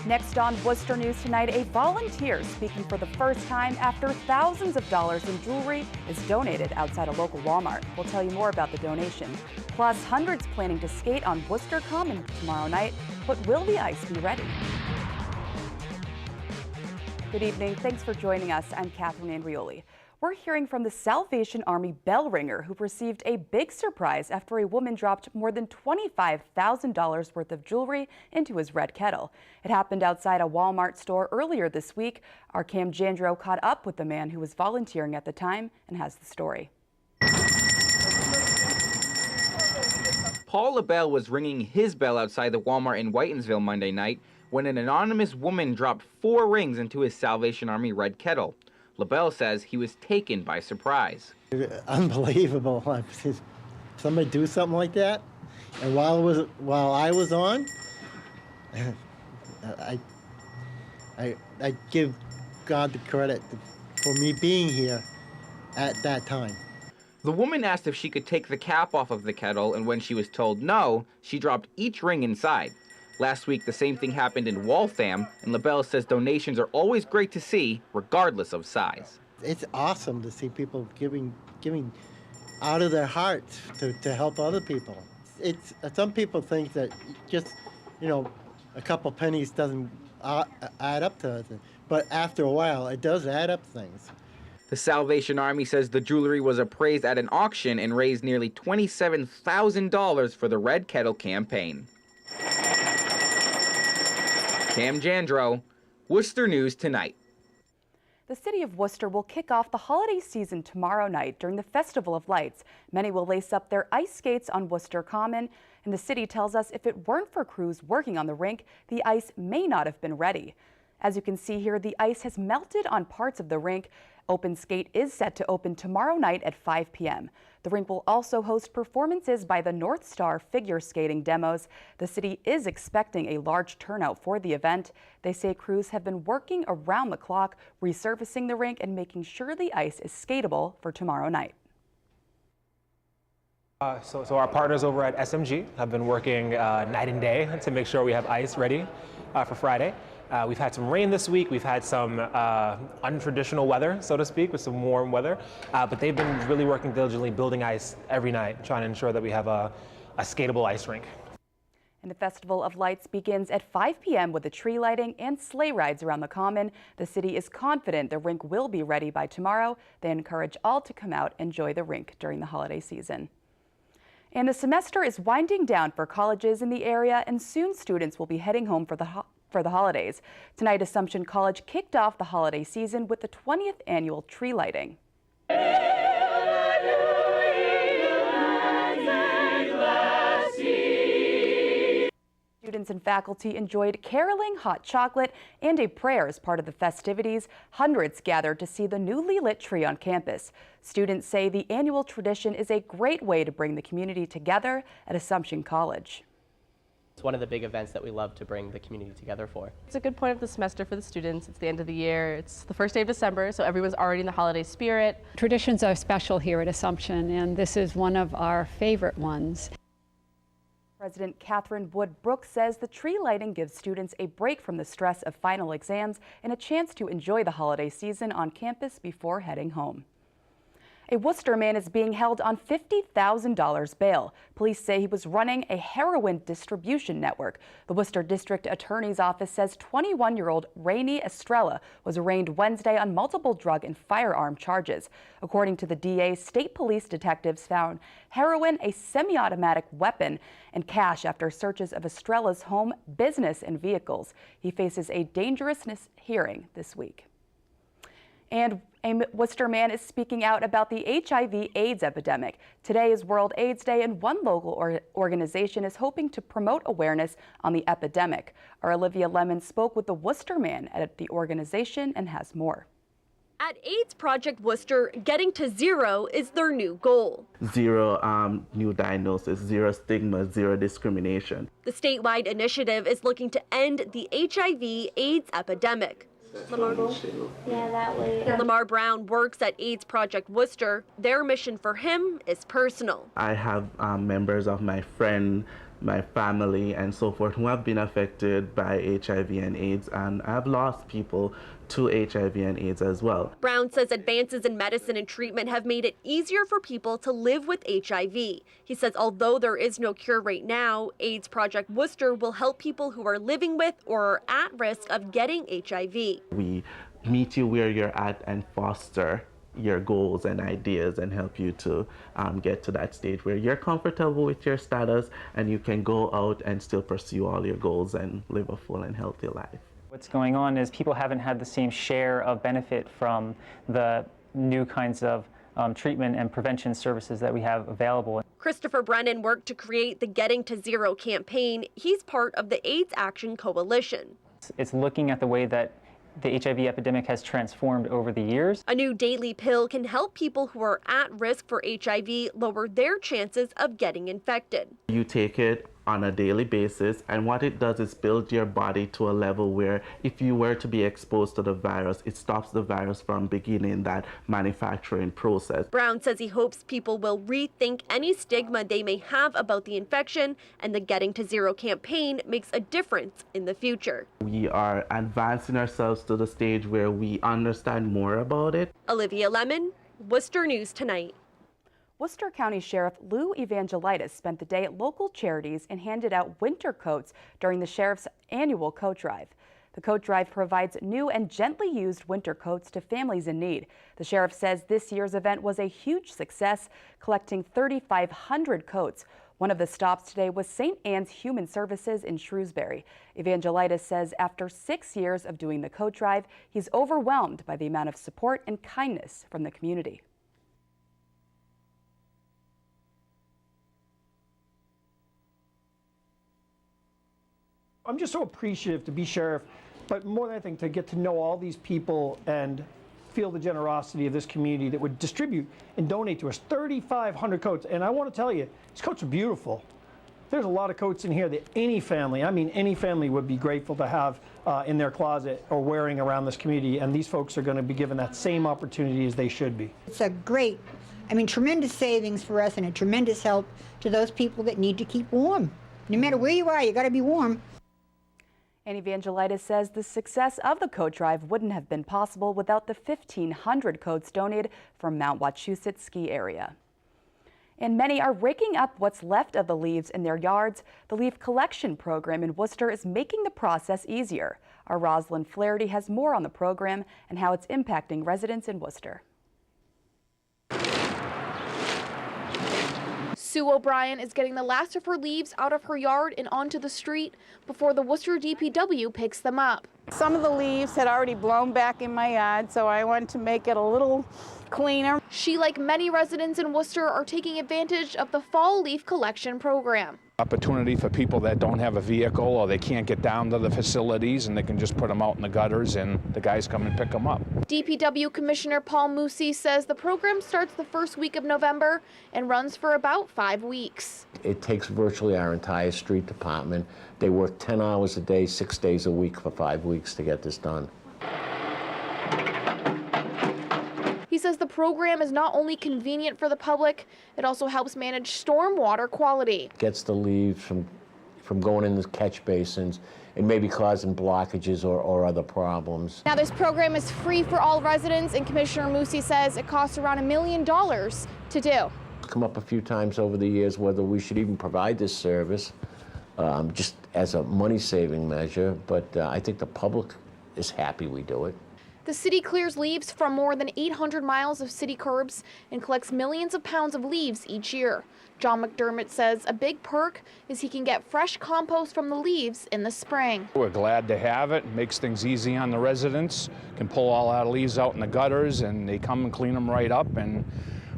Next on Worcester News tonight, a volunteer speaking for the first time after thousands of dollars in jewelry is donated outside a local Walmart. We'll tell you more about the donation. Plus, hundreds planning to skate on Worcester Common tomorrow night. But will the ice be ready? Good evening. Thanks for joining us. I'm Catherine Andrioli. We're hearing from the Salvation Army bell ringer who received a big surprise after a woman dropped more than $25,000 worth of jewelry into his red kettle. It happened outside a Walmart store earlier this week. Our Cam Jandro caught up with the man who was volunteering at the time and has the story. Paul LaBelle was ringing his bell outside the Walmart in Whitensville Monday night when an anonymous woman dropped 4 rings into his Salvation Army red kettle. LaBelle says he was taken by surprise. Unbelievable. Somebody do something like that, and while I was on, I give God the credit for me being here at that time. The woman asked if she could take the cap off of the kettle, and when she was told no, she dropped each ring inside. Last week, the same thing happened in Waltham, and LaBelle says donations are always great to see, regardless of size. It's awesome to see people giving out of their hearts to help other people. Some people think that just, a couple pennies doesn't add up to anything, but after a while, it does add up things. The Salvation Army says the jewelry was appraised at an auction and raised nearly $27,000 for the Red Kettle campaign. Cam Jandro, Worcester News Tonight. The city of Worcester will kick off the holiday season tomorrow night during the Festival of Lights. Many will lace up their ice skates on Worcester Common, and the city tells us if it weren't for crews working on the rink, the ice may not have been ready. As you can see here, the ice has melted on parts of the rink. Open Skate is set to open tomorrow night at 5 p.m. The rink will also host performances by the North Star figure skating demos. The city is expecting a large turnout for the event. They say crews have been working around the clock, resurfacing the rink and making sure the ice is skatable for tomorrow night. So our partners over at SMG have been working night and day to make sure we have ice ready for Friday. We've had some rain this week. We've had some untraditional weather, so to speak, with some warm weather. But they've been really working diligently building ice every night, trying to ensure that we have a skatable ice rink. And the Festival of Lights begins at 5 p.m. with the tree lighting and sleigh rides around the Common. The city is confident the rink will be ready by tomorrow. They encourage all to come out and enjoy the rink during the holiday season. And the semester is winding down for colleges in the area, and soon students will be heading home for the holidays. Tonight, Assumption College kicked off the holiday season with the 20th annual tree lighting. Students and faculty enjoyed caroling, hot chocolate, and a prayer as part of the festivities. Hundreds gathered to see the newly lit tree on campus. Students say the annual tradition is a great way to bring the community together at Assumption College. It's one of the big events that we love to bring the community together for. It's a good point of the semester for the students. It's the end of the year. It's the first day of December, so everyone's already in the holiday spirit. Traditions are special here at Assumption, and this is one of our favorite ones. President Catherine Wood Brooks says the tree lighting gives students a break from the stress of final exams and a chance to enjoy the holiday season on campus before heading home. A Worcester man is being held on $50,000 bail. Police say he was running a heroin distribution network. The Worcester District Attorney's Office says 21-year-old Rainey Estrella was arraigned Wednesday on multiple drug and firearm charges. According to the DA, state police detectives found heroin, a semi-automatic weapon, and cash after searches of Estrella's home, business, and vehicles. He faces a dangerousness hearing this week. And a Worcester man is speaking out about the HIV/AIDS epidemic. Today is World AIDS Day, and one local organization is hoping to promote awareness on the epidemic. Our Olivia Lemon spoke with the Worcester man at the organization and has more. At AIDS Project Worcester, getting to zero is their new goal. Zero new diagnosis, zero stigma, zero discrimination. The statewide initiative is looking to end the HIV/AIDS epidemic. Yeah, that way. Lamar Brown works at AIDS Project Worcester. Their mission for him is personal. I have members of my friend, my family and so forth who have been affected by HIV and AIDS, and I've lost people to HIV and AIDS as well. Brown says advances in medicine and treatment have made it easier for people to live with HIV. He says although there is no cure right now, AIDS Project Worcester will help people who are living with or are at risk of getting HIV. We meet you where you're at and foster your goals and ideas and help you to get to that stage where you're comfortable with your status and you can go out and still pursue all your goals and live a full and healthy life. What's going on is people haven't had the same share of benefit from the new kinds of treatment and prevention services that we have available. Christopher Brennan worked to create the Getting to Zero campaign. He's part of the AIDS Action Coalition. It's looking at the way that the HIV epidemic has transformed over the years. A new daily pill can help people who are at risk for HIV lower their chances of getting infected. You take it on a daily basis, and what it does is build your body to a level where if you were to be exposed to the virus, it stops the virus from beginning that manufacturing process. Brown says he hopes people will rethink any stigma they may have about the infection, and the Getting to Zero campaign makes a difference in the future. We are advancing ourselves to the stage where we understand more about it. Olivia Lemon, Worcester News Tonight. Worcester County Sheriff Lou Evangelitis spent the day at local charities and handed out winter coats during the sheriff's annual coat drive. The coat drive provides new and gently used winter coats to families in need. The sheriff says this year's event was a huge success, collecting 3,500 coats. One of the stops today was St. Anne's Human Services in Shrewsbury. Evangelitis says after 6 years of doing the coat drive, he's overwhelmed by the amount of support and kindness from the community. I'm just so appreciative to be sheriff, but more than anything, to get to know all these people and feel the generosity of this community that would distribute and donate to us 3,500 coats. And I want to tell you, these coats are beautiful. There's a lot of coats in here that any family, I mean any family, would be grateful to have in their closet or wearing around this community. And these folks are going to be given that same opportunity as they should be. It's a great, tremendous savings for us and a tremendous help to those people that need to keep warm. No matter where you are, you got to be warm. And Evangelitis says the success of the coat drive wouldn't have been possible without the 1,500 coats donated from Mount Wachusett ski area. And many are raking up what's left of the leaves in their yards. The leaf collection program in Worcester is making the process easier. Our Rosalind Flaherty has more on the program and how it's impacting residents in Worcester. Sue O'Brien is getting the last of her leaves out of her yard and onto the street before the Worcester DPW picks them up. Some of the leaves had already blown back in my yard, so I wanted to make it a little cleaner. She, like many residents in Worcester, are taking advantage of the fall leaf collection program. Opportunity for people that don't have a vehicle or they can't get down to the facilities, and they can just put them out in the gutters and the guys come and pick them up. DPW Commissioner Paul Musi says the program starts the first week of November and runs for about 5 weeks. It takes virtually our entire street department. They work 10 hours a day, 6 days a week for 5 weeks to get this done. He says the program is not only convenient for the public, it also helps manage stormwater quality. Gets the leaves from going in the catch basins and maybe causing blockages or other problems. Now this program is free for all residents, and Commissioner Musi says it costs around $1 million to do. It's come up a few times over the years whether we should even provide this service just as a money-saving measure, but I think the public is happy we do it. The city clears leaves from more than 800 miles of city curbs and collects millions of pounds of leaves each year. John McDermott says a big perk is he can get fresh compost from the leaves in the spring. We're glad to have it. Makes things easy on the residents. Can pull all our leaves out in the gutters and they come and clean them right up, and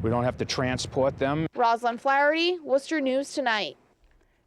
we don't have to transport them. Rosalind Flaherty, Worcester News Tonight.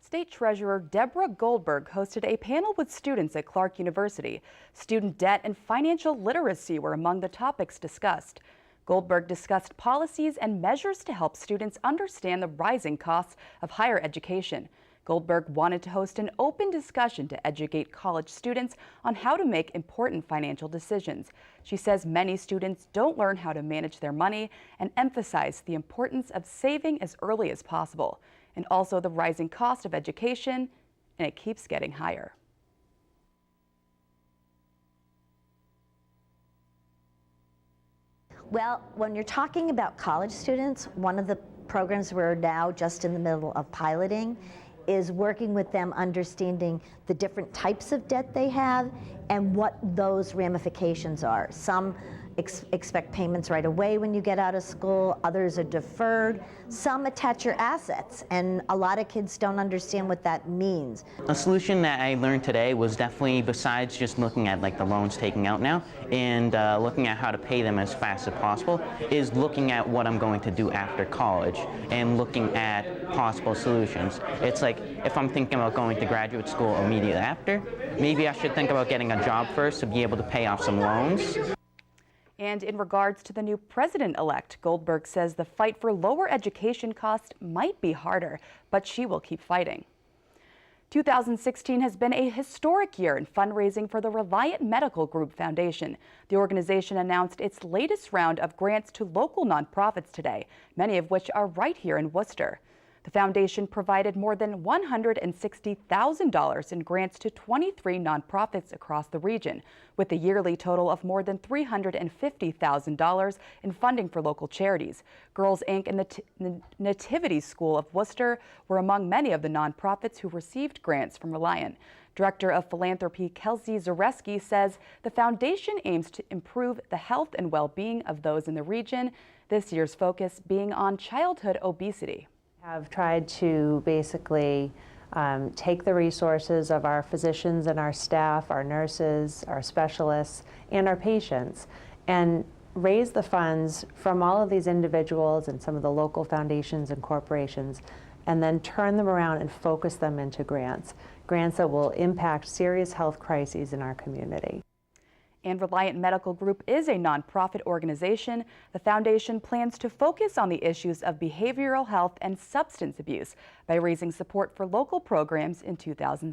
State Treasurer Deborah Goldberg hosted a panel with students at Clark University. Student debt and financial literacy were among the topics discussed. Goldberg discussed policies and measures to help students understand the rising costs of higher education. Goldberg wanted to host an open discussion to educate college students on how to make important financial decisions. She says many students don't learn how to manage their money and emphasized the importance of saving as early as possible. and also the rising cost of education, and it keeps getting higher. Well, when you're talking about college students, one of the programs we're now just in the middle of piloting is working with them, understanding the different types of debt they have and what those ramifications are. Some expect payments right away when you get out of school, others are deferred, some attach your assets, and a lot of kids don't understand what that means. A solution that I learned today was definitely, besides just looking at like the loans taking out now and looking at how to pay them as fast as possible, is looking at what I'm going to do after college and looking at possible solutions. It's like if I'm thinking about going to graduate school immediately after, maybe I should think about getting a job first to be able to pay off some loans. And in regards to the new president-elect, Goldberg says the fight for lower education costs might be harder, but she will keep fighting. 2016 has been a historic year in fundraising for the Reliant Medical Group Foundation. The organization announced its latest round of grants to local nonprofits today, many of which are right here in Worcester. The foundation provided more than $160,000 in grants to 23 nonprofits across the region, with a yearly total of more than $350,000 in funding for local charities. Girls Inc. and the Nativity School of Worcester were among many of the nonprofits who received grants from Reliant. Director of Philanthropy Kelsey Zareski says the foundation aims to improve the health and well-being of those in the region, this year's focus being on childhood obesity. Have tried to basically take the resources of our physicians and our staff, our nurses, our specialists, and our patients, and raise the funds from all of these individuals and some of the local foundations and corporations, and then turn them around and focus them into grants that will impact serious health crises in our community. And Reliant Medical Group is a nonprofit organization. The foundation plans to focus on the issues of behavioral health and substance abuse by raising support for local programs in 2016.